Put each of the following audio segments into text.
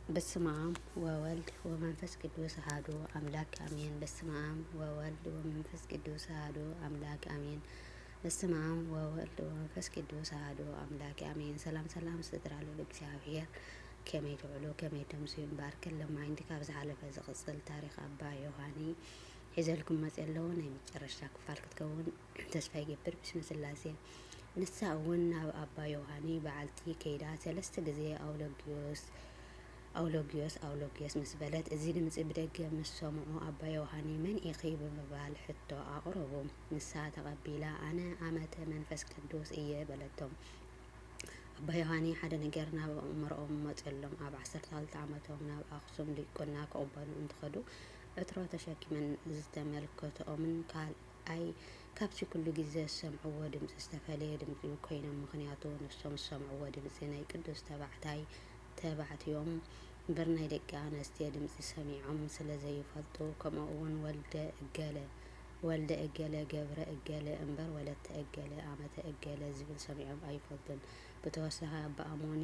በስመ አብ ወወልድ ወመንፈስ ቅዱስ አሐዱ አምላክ አሜን። በስመ አብ ወወልድ ወመንፈስ ቅዱስ አሐዱ አምላክ አሜን። በስመ አብ ወወልድ ወመንፈስ ቅዱስ አሐዱ አምላክ አሜን። ሰላም ሰላም ስጥራሉ እግዚአብሔር ከመይ ትውዕሉ ከመይ ተምሱ ይባርክን ለማይንድ ካብ ዝሓለፈ ዝቕፅል ታሪክ አባ ዮሃኒ ሒዘልኩም መፅእ ኣለዎ። ናይ መጨረሻ ክፋል ክትከውን ተስፋ ይገብር ብስመ ስላሴ። ንሳ እውን ናብ አባ ዮሃኒ በዓልቲ ከይዳ 3 ግዜ አውሎጊዮስ ምስ በለት እዚ ድምፂ ብደገ ምስ ሰምዑ አባ ዮሃኒ መን ኢኺ ብምባል ሕቶ አቕረቡ። ንሳ ተቐቢላ ኣነ ኣመተ መንፈስ ቅዱስ እየ በለቶም። አባ ዮሃኒ ሓደ ነገር ናብ ኣእምሮኦም መፅሎም። ኣብ 12 ዓመቶም ናብ ኣክሱም ዲቁና ክቕበሉ እንትኸዱ ዕትሮ ተሸኪመን ዝተመልከቶምን ካልኣይ ካብቲ ኩሉ ግዜ ዝሰምዕዎ ድምፂ ዝተፈለየ ድምፂ ኮይኖም፣ ምክንያቱ ንሶም ዝሰምዕዎ ድምፂ ናይ ቅዱስ ተባዕትዮም እምበር ናይ ደቂ ኣንስትዮ ድምፂ ሰሚዖም ስለ ዘይፈልጡ፣ ከምኡ እውን ወልደ እገለ ገብረ እገለ እምበር ወለተ እገለ ኣመተ እገለ ዝብል ሰሚዖም ኣይፈልጡን። ብተወሳኺ ኣባ ኣሞኒ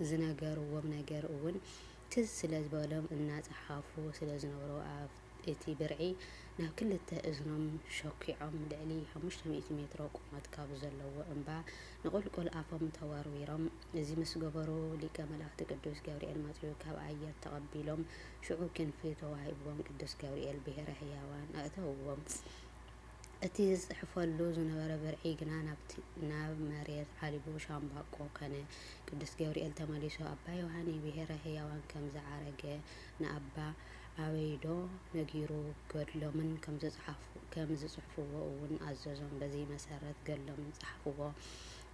ዝነገርዎም ነገር እውን ትዝ ስለ ዝበሎም እናፀሓፉ ስለ ዝነበሩ ኣብ እቲ ብርዒ ናብ ክልተ እዝኖም ሸኪዖም ልዕሊ 500 ሜትሮ ቁመት ካብ ዘለዎ እምባ ንቁልቁል ኣፎም ተወርዊሮም እዚ ምስ ገበሩ ሊቀ መላእክቲ ቅዱስ ገብርኤል መፅኡ ካብ ኣየር ተቐቢሎም ሽዑ ክንፊ ተዋሂብዎም ቅዱስ ገብርኤል ብሄረ ህያዋን ኣእተውዎም። እቲ ዝፅሕፈሉ ዝነበረ ብርዒ ግና ናብ መሬት ዓሊቡ ሻምባቆ ከነ። ቅዱስ ገብርኤል ተመሊሱ ኣባ ዮሃኒ ብሄረ ህያዋን ከም ዝዓረገ ንኣባ ኣበይዶ ነጊሩ ገድሎምን ከም ዝፅሕፍዎ እውን ኣዘዞም። በዚ መሰረት ገድሎምን ፀሓፍዎ።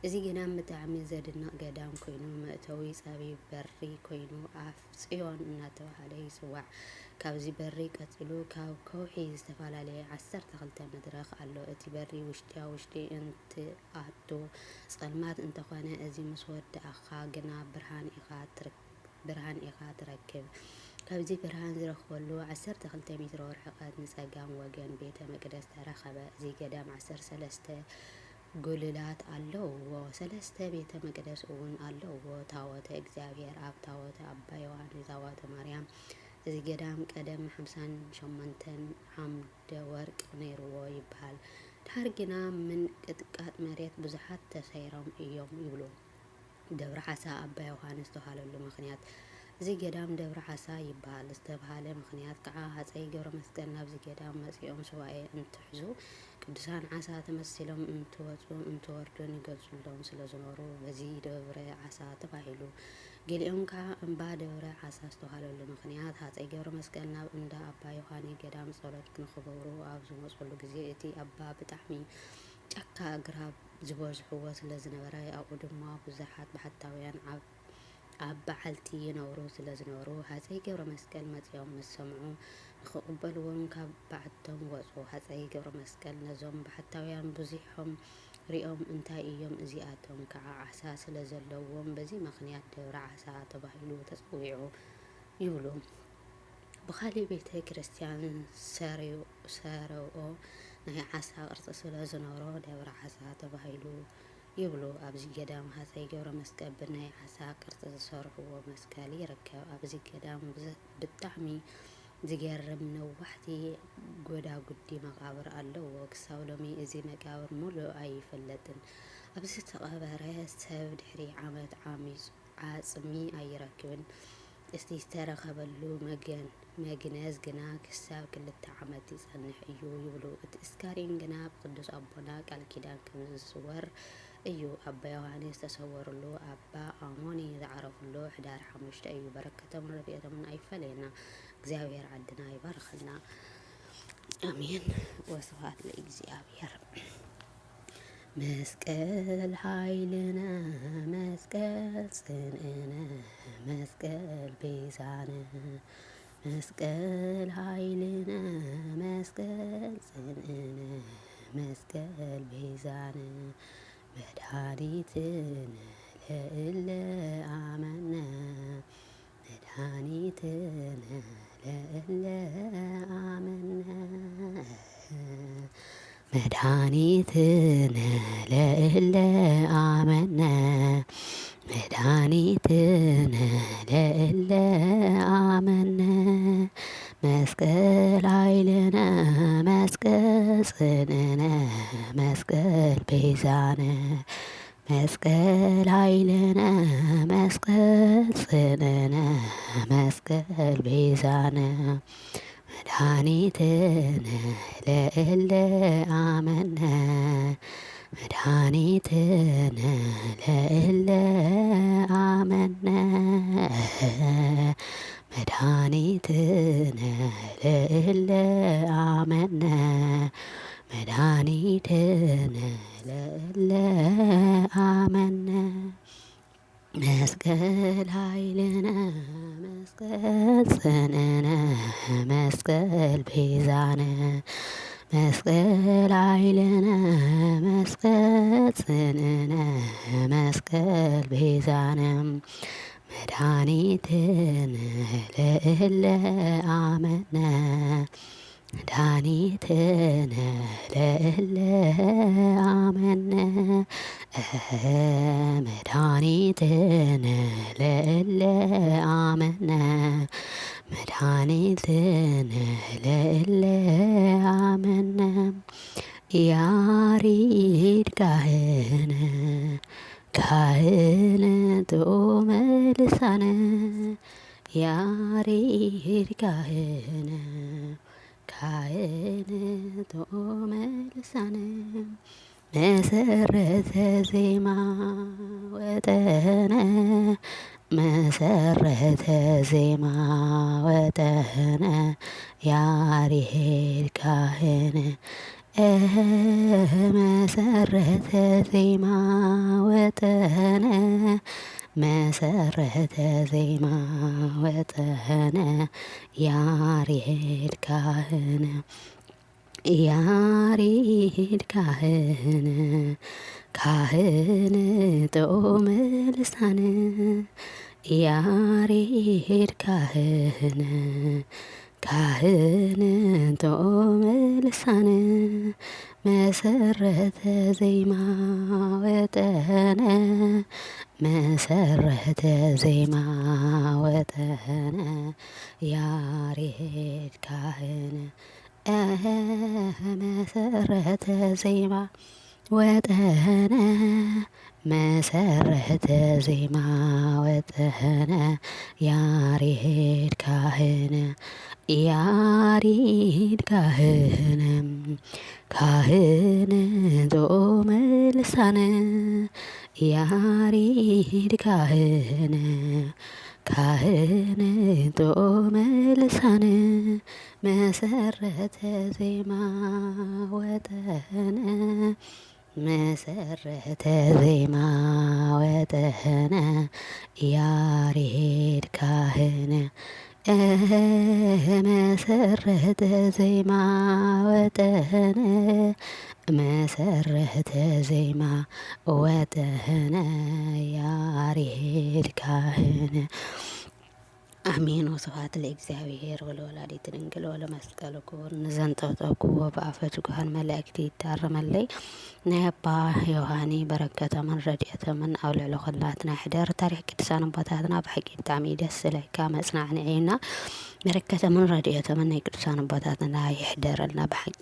እዚ ገዳም ብጣዕሚ ዘድንቕ ገዳም ኮይኑ መእተዊ ፀቢብ በሪ ኮይኑ ኣፍ ፅዮን እናተባህለ ይፅዋዕ። ካብዚ በሪ ቀፂሉ ካብ ከውሒ ዝተፈላለየ 12 መድረኽ ኣሎ። እቲ በሪ ውሽጢ እንትኣቱ ፀልማት እንተኾነ እዚ ምስ ወዳእኻ ግና ብርሃን ኢኻ ትረክብ። ካብዚ ብርሃን ዝረክበሉ 12 ሜትሮ ርሕቐት ንፀጋም ወገን ቤተ መቅደስ ተረኸበ። እዚ ገዳም 13 ጉልላት ኣለውዎ። 3 ቤተ መቅደስ እውን ኣለውዎ። ታወተ እግዚአብሔር ኣብ ታወተ ኣባ ዮሃኒ ታወተ ማርያም። እዚ ገዳም ቀደም 58 ዓምደ ወርቂ ነይርዎ ይበሃል። ድሓር ግና ምን ቅጥቃጥ መሬት ብዙሓት ተሰይሮም እዮም ይብሉ። ደብረ ሓሳ ኣባ ዮሃኒ ዝተባሃለሉ ምክንያት እዚ ገዳም ደብረ ሓሳ ይበሃል ዝተባሃለ ምክንያት ከዓ ሃፀይ ገብረ መስቀል ናብዚ ገዳም መፂኦም ሱባኤ እንትሕዙ ቅዱሳን ዓሳ ተመሲሎም እንትወፁ እንትወርዱን ይገልፁሎም ስለ ዝነበሩ በዚ ደብረ ዓሳ ተባሂሉ። ገሊኦም ከዓ እምባ ደብረ ዓሳ ዝተባሃለሉ ምክንያት ሃፀይ ገብረ መስቀል ናብ እንዳ ኣባ ዮሃኒ ገዳም ጸሎት ንክገብሩ ኣብ ዝመፅሉ ግዜ እቲ ኣባ ብጣዕሚ ጫካ ግራብ ዝበዝሕዎ ስለ ዝነበረ ኣብኡ ድማ ብዙሓት ባሕታውያን ኣብ በዓልቲ ይነብሩ ስለ ዝነበሩ ሃፀይ ገብረ መስቀል መፂኦም ምስ ሰምዑ ንክቕበልዎም ካብ በዓቶም ወፁ። ሃፀይ ገብረ መስቀል ነዞም ባሕታውያን ብዙሖም ሪኦም እንታይ እዮም እዚኣቶም ከዓ ዓሳ ስለ ዘለዎም በዚ ምክንያት ደብረ ዓሳ ተባሂሉ ተፀዊዑ ይብሉ። ብካሊእ ቤተ ክርስቲያን ሰርኦ ናይ ዓሳ ቅርፂ ስለ ዝነበሮ ደብረ ዓሳ ተባሂሉ ይብሉ። ኣብዚ ገዳም ሃፀይ ገብረ መስቀል ብናይ ዓሳ ቅርፂ ዝሰርሕዎ መስቀል ይርከብ። ኣብዚ ገዳም ብጣዕሚ ዝገርም ነዋሕቲ ጎዳጉዲ መቃብር ኣለዎ። ክሳብ ሎሚ እዚ መቃብር ሙሉእ ኣይፍለጥን። ኣብዚ ዝተቐበረ ሰብ ድሕሪ ዓመት ዓፅሚ ኣይረክብን። እስቲ ዝተረኸበሉ መግነዝ ግና ክሳብ 2 ዓመት ይፀንሕ እዩ ይብሉ። እቲ እስካሪን ግና ብቅዱስ ኣቦና ቃል ኪዳን ከም ዝስወር እዩ። ኣባ ዮሃኒ ዝተሰወሩሉ ኣባ ኣሞኒ ዝዓረፉሉ ሕዳር 5 እዩ። በረከቶም ረድኤቶምን ኣይፈለየና። እግዚአብሔር ዓድና ይባርኸና አሜን። ወስብሐት ለእግዚአብሔር። መስቀል ኃይልነ መስቀል ጽንዕነ መስቀል ቤዛነ መስቀል ኃይልነ መስቀል ጽንዕነ መስቀል ቤዛነ መድኃኒትነ ለእለ አመነ መድኃኒትነ ለእለ አመነ መድኃኒትነ ለእለ አመነ መድኃኒትነ ለእለ ጽንዕነ መስቀል ቤዛነ መስቀል ኃይልነ መስቀል ጽንዕነ መስቀል ቤዛነ መድኃኒትነ ለእለ አመነ መድኃኒትነ ለእለ አመነ መድኃኒትነ ለእለ አመነ መድኃኒትነ ለእለ አመነ መስቀል ኃይልነ መስቀል ጽንዕነ መስቀል ቤዛነ መስቀል ኃይልነ መስቀል ጽንዕነ መስቀል ቤዛነ መድኃኒትነ ለእለ አመነ መድኃኒትነ ለእለ አመነ መድኃኒትነ ለእለ አመነ መድኃኒትነ ለእለ አመነ ያሬድ ካህነ ካህነ ጦመ ልሳነ ያሬድ ካህነ ካህነ ጦመ ልሳነ መሰረተ ዜማ ወጠነ መሰረተ ዜማ ወጠነ ያሬድ ካህነ መሰረተ ዜማ ወጠነ መሰረተ ዜማ ወጠነ ያሬድ ካህነ ያሬድ ካህነ ካህነ ጦመ ልሳነ ያሬድ ካህነ ካህነ ጦመ ልሳነ መሰረተ ዜማ ወጠነ መሰረተ ዜማ ወጠነ ያሬድ ካህነ መሰረተ ዜማ ወጠነ መሰረተ ዜማ ወጠነ ያሬድ ካህነ ያሬድ ካህነ ካህነ ጦመ ልሳነ ያሬድ ካህነ ካህነ ጦመ ልሳነ መሰረተ ዜማ ወጠነ መሰረተ ዜማ ወጠነ ያሬድ ካህነ መሰረተ ዜማ ወጠነ መሰረተ ዜማ ወጠነ ያሬድ ካህነ አሜን። ወስብሐት ለእግዚአብሔር ወለወላዲቱ ድንግል ወለመስቀሉ ክቡር ንዘንጠብጠብክዎ በአፈ ትጉሃን መላእክቲ ይታረመለይ ናይ አባ ዮሃኒ በረከተ መን ረድኤተ መን ኣብ ልዕሊ ኩላትና ይሕደር። ታሪክ ቅዱሳን ኣቦታትና ብሓቂ ብጣዕሚ ደስ ዝብለካ መጽናዕኒ እዩና። በረከተ መን ረድኤተ መን ናይ ቅዱሳን ኣቦታትና ይሕደረልና ብሓቂ